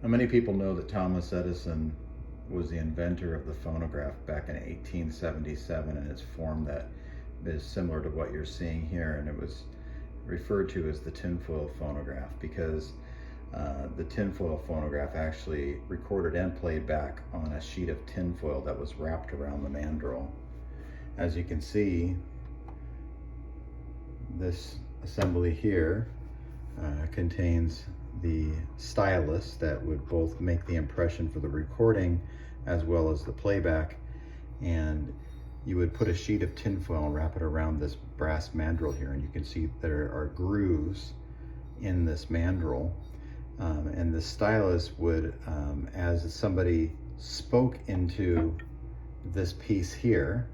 Many people know that Thomas Edison was the inventor of the phonograph back in 1877 in its form that is similar to what you're seeing here, and it was referred to as the tinfoil phonograph because the tinfoil phonograph actually recorded and played back on a sheet of tinfoil that was wrapped around the mandrel. As you can see, this assembly here contains the stylus that would both make the impression for the recording as well as the playback, and you would put a sheet of tinfoil and wrap it around this brass mandrel here, and you can see there are grooves in this mandrel, and the stylus would, as somebody spoke into this piece here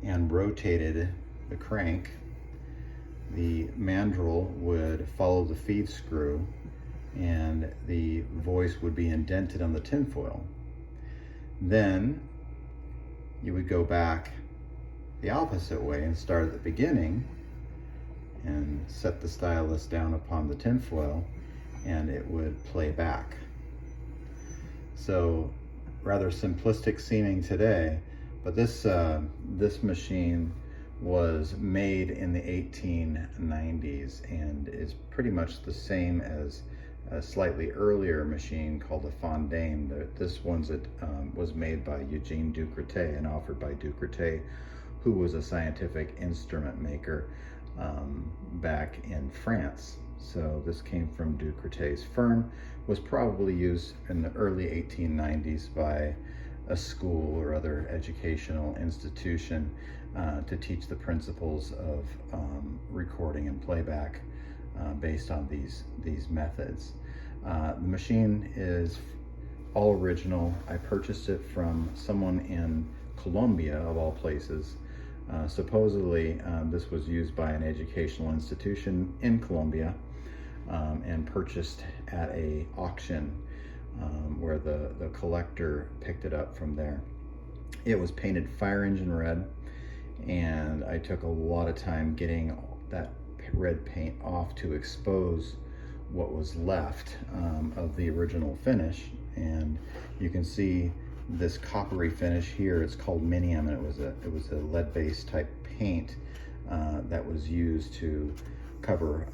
and rotated the crank, the mandrel would follow the feed screw and the voice would be indented on the tinfoil. Then you would go back the opposite way and start at the beginning and set the stylus down upon the tinfoil and it would play back. So rather simplistic seeming today, but this machine was made in the 1890s and is pretty much the same as a slightly earlier machine called a fondaine. This one was made by Eugene Ducretet and offered by Ducretet, who was a scientific instrument maker back in France. So this came from Ducretet's firm, was probably used in the early 1890s by a school or other educational institution to teach the principles of recording and playback based on these methods. The machine is all original. I purchased it from someone in Colombia, of all places. Supposedly this was used by an educational institution in Colombia and purchased at a auction where the collector picked it up from there. It was painted fire engine red, and I took a lot of time getting that red paint off to expose what was left of the original finish. And you can see this coppery finish here. It's called minium, and it was a lead-based type paint that was used to cover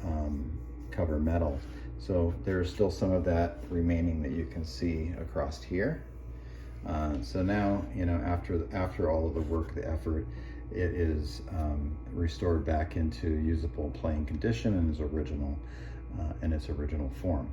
metal. So there's still some of that remaining that you can see across here. So now, you know, after all of the work, the effort, it is restored back into usable playing condition in its original form.